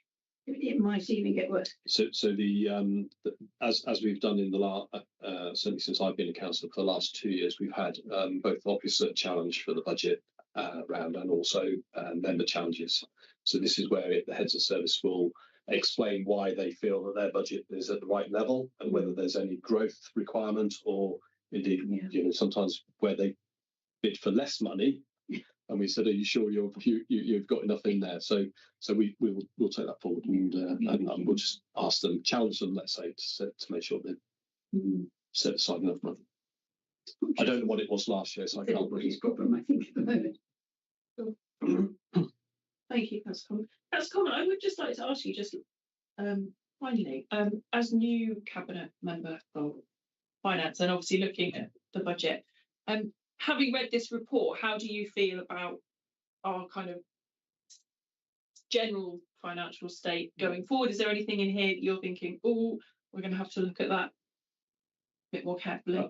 it might even get worse.
So as we've done in the last, certainly since I've been a councillor for the last 2 years, we've had both officer challenge for the budget round and also member challenges. So this is where the heads of service will explain why they feel that their budget is at the right level and whether there's any growth requirement or indeed, you know, sometimes where they bid for less money, and we said, "Are you sure you've got enough in there?" So we'll take that forward and we'll just ask them, challenge them, let's say, to make sure they set aside enough money. I don't know what it was last year, so I can't.
Everybody's problem, I think, at the moment.
Thank you, Councillor Common. I would just like to ask you, just finally, as new cabinet member of finance and obviously looking at the budget, having read this report, how do you feel about our kind of general financial state going forward? Is there anything in here that you're thinking, oh, we're going to have to look at that bit more carefully?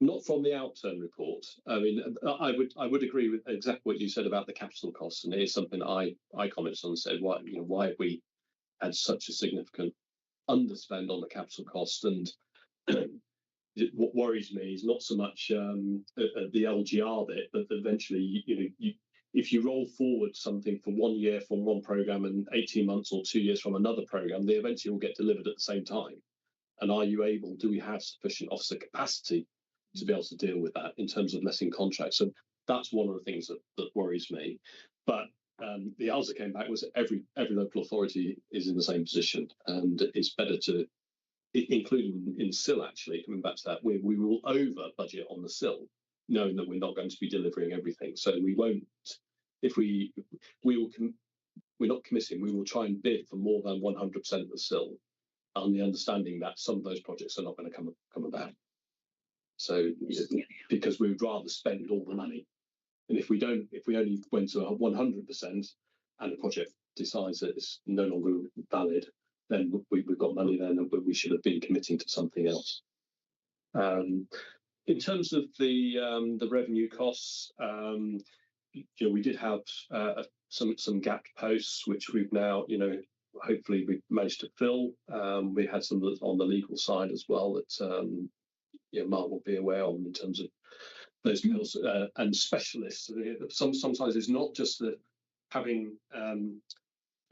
Not from the outturn report. I mean, I would agree with exactly what you said about the capital costs, and it is something I commented on and said, why have we had such a significant underspend on the capital cost? And what worries me is not so much the LGR bit, but eventually, if you roll forward something for 1 year from one program and 18 months or 2 years from another program, they eventually will get delivered at the same time. And do we have sufficient officer capacity to be able to deal with that in terms of letting contracts? So that's one of the things that worries me. But the answer came back was every local authority is in the same position, and it's better to, including in SIL actually, coming back to that, we will over budget on the SIL, knowing that we're not going to be delivering everything. So we won't, we're not committing, we will try and bid for more than 100% of the SIL, on the understanding that some of those projects are not going to come about. So because we would rather spend all the money, and if we only went to 100% and the project decides that it's no longer valid, then we've got money then that we should have been committing to something else. In terms of the revenue costs, we did have some gap posts which we've now, hopefully we've managed to fill. We had some on the legal side as well that Mark will be aware of in terms of those bills and specialists. Sometimes it's not just that having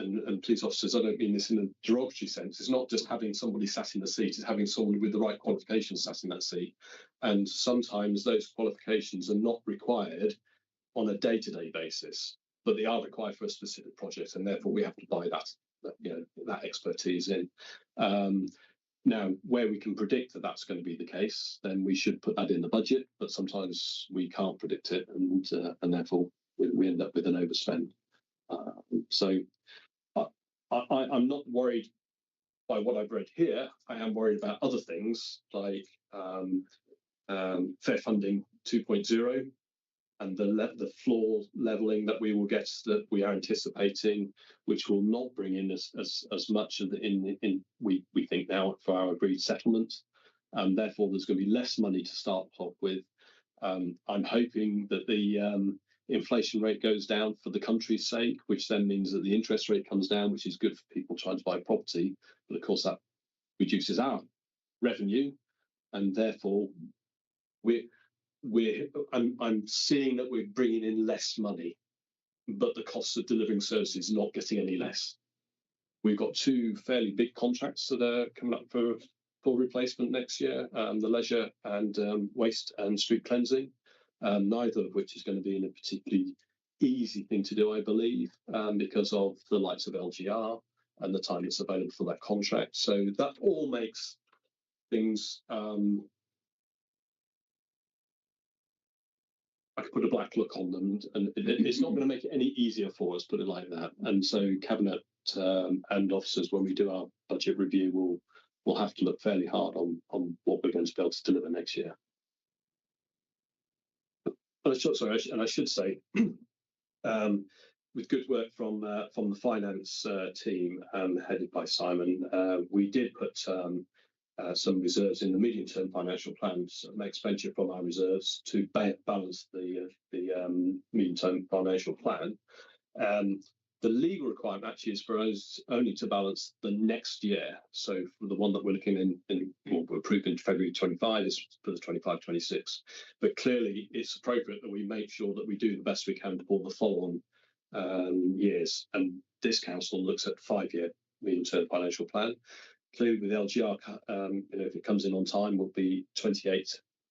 and police officers, I don't mean this in a derogatory sense, it's not just having somebody sat in the seat, it's having someone with the right qualifications sat in that seat. And sometimes those qualifications are not required on a day-to-day basis, but they are required for a specific project, and therefore we have to buy that expertise in. Now, where we can predict that that's going to be the case, then we should put that in the budget, but sometimes we can't predict it, and therefore we end up with an overspend. So I'm not worried by what I've read here. I am worried about other things like Fair Funding 2.0 and the floor levelling that we will get, that we are anticipating, which will not bring in as much we think now for our agreed settlement, and therefore there's going to be less money to start off with. I'm hoping that the inflation rate goes down for the country's sake, which then means that the interest rate comes down, which is good for people trying to buy property, but of course that reduces our revenue, and therefore I'm seeing that we're bringing in less money, but the cost of delivering services is not getting any less. We've got 2 fairly big contracts that are coming up for replacement next year, the leisure and waste and street cleansing, neither of which is going to be in a particularly easy thing to do, I believe, because of the likes of LGR and the time it's available for that contract. So that all makes things I could put a black look on them, and it's not going to make it any easier for us, put it like that. And so Cabinet and officers, when we do our budget review, will have to look fairly hard on what we're going to be able to deliver next year. And I should say, with good work from the finance team headed by Simon, we did put some reserves in the medium-term financial plans, expenditure from our reserves to balance the medium-term financial plan. The legal requirement actually is for us only to balance the next year. So for the one that we're looking we're approving in February 25 is for the 25-26. But clearly it's appropriate that we make sure that we do the best we can for the following years. And this council looks at 5-year medium-term financial plan. Clearly with LGR, if it comes in on time, will be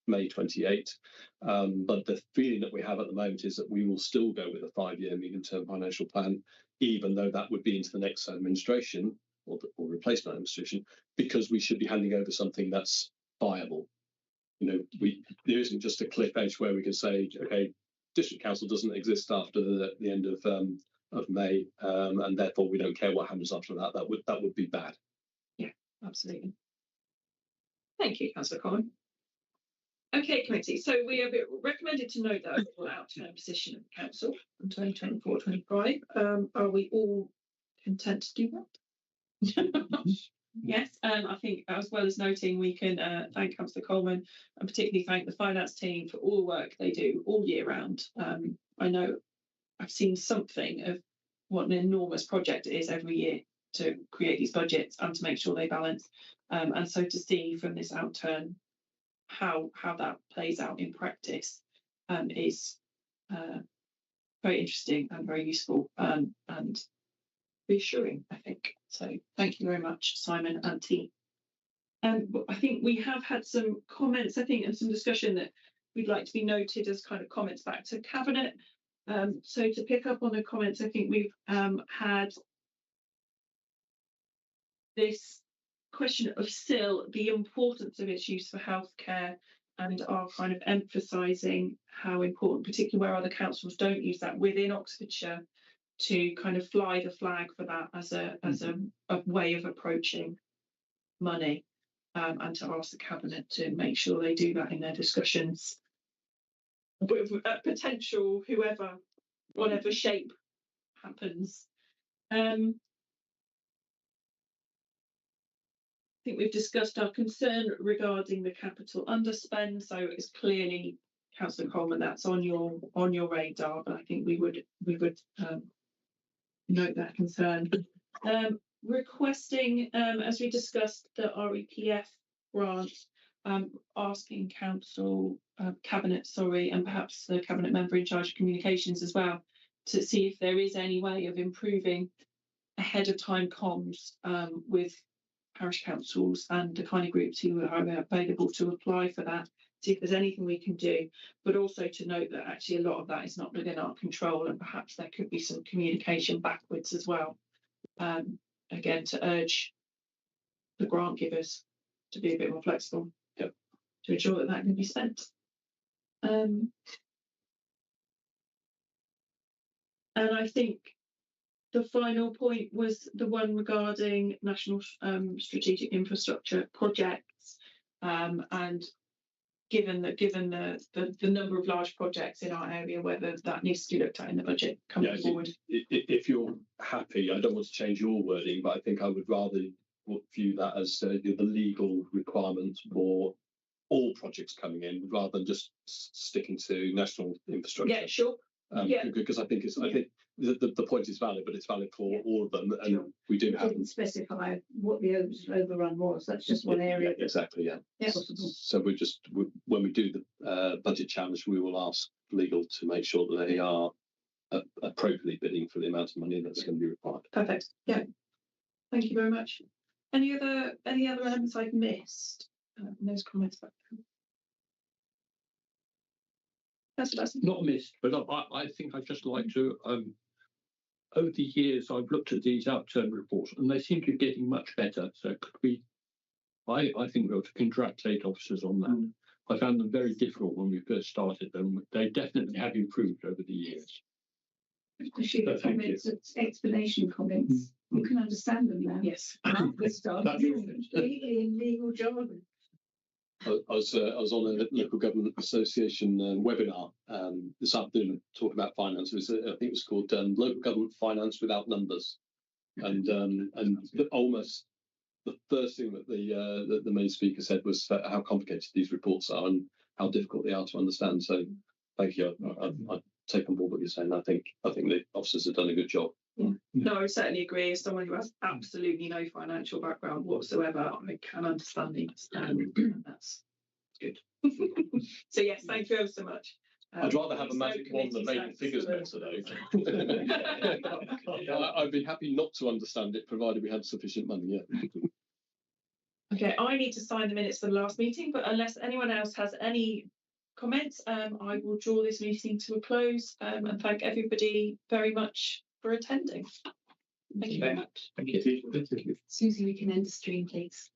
May 28. But the feeling that we have at the moment is that we will still go with a 5-year medium-term financial plan, even though that would be into the next administration or replacement administration, because we should be handing over something that's viable. There isn't just a cliff edge where we can say, okay, district council doesn't exist after the end of May, and therefore we don't care what happens after that. That would be bad.
Yeah, absolutely. Thank you, Councillor Common. Okay, committee. So we are recommended to note that overall outturn position of the council in 2024-25. Are we all content to do that? Yes, I think as well as noting, we can thank Councillor Coleman and particularly thank the finance team for all the work they do all year round. I know I've seen something of what an enormous project it is every year to create these budgets and to make sure they balance. And so to see from this outturn how that plays out in practice is very interesting and very useful and reassuring, I think. So thank you very much, Simon and team. I think we have had some comments, I think, and some discussion that we'd like to be noted as kind of comments back to Cabinet. So to pick up on the comments, I think we've had this question of still the importance of its use for healthcare and are kind of emphasising how important, particularly where other councils don't use that within Oxfordshire, to kind of fly the flag for that as a way of approaching money, and to ask the Cabinet to make sure they do that in their discussions with potential whoever, whatever shape happens. I think we've discussed our concern regarding the capital underspend, so it's clearly, Councillor Coleman, that's on your radar, but I think we would note that concern. Requesting, as we discussed, the REPF grant, asking Cabinet, and perhaps the Cabinet member in charge of communications as well, to see if there is any way of improving ahead of time comms with parish councils and the kind of groups who are available to apply for that, see if there's anything we can do, but also to note that actually a lot of that is not within our control and perhaps there could be some communication backwards as well. Again, to urge the grant givers to be a bit more flexible, to ensure that can be spent. And I think the final point was the one regarding national strategic infrastructure projects, and given the number of large projects in our area, whether that needs to be looked at in the budget coming forward.
If you're happy, I don't want to change your wording, but I think I would rather view that as the legal requirement for all projects coming in, rather than just sticking to national infrastructure.
Yeah, sure.
Because I think the point is valid, but it's valid for all of them, and we do have.
Didn't specify what the overrun was. That's just one area.
Exactly.
Yeah.
So when we do the budget challenge, we will ask legal to make sure that they are appropriately bidding for the amount of money that's going to be required.
Perfect. Yeah. Thank you very much. Any other elements I've missed in those comments back there? That's
not missed, but I think I'd just like to, over the years, I've looked at these outturn reports and they seem to be getting much better. So could we, I think we ought to congratulate officers on that. I found them very difficult when we first started them. They definitely have improved over the years.
Especially the comments, explanation comments. You can understand them now.
Yes.
We started completely in legal jargon.
I was on a local government association webinar this afternoon talking about finance. I think it was called Local Government Finance Without Numbers, and almost the first thing that the main speaker said was how complicated these reports are and how difficult they are to understand. So thank you. I take on board what you're saying. I think the officers have done a good job.
Yeah. No, I certainly agree. As someone who has absolutely no financial background whatsoever, I can understand these. That's good. So yes, thank you ever so much.
I'd rather have a magic wand than make the figures better, though. I'd be happy not to understand it, provided we had sufficient money. Yeah.
Okay, I need to sign the minutes for the last meeting, but unless anyone else has any comments, I will draw this meeting to a close and thank everybody very much for attending. Thank you very much.
Thank you.
Susie, we can end the stream, please.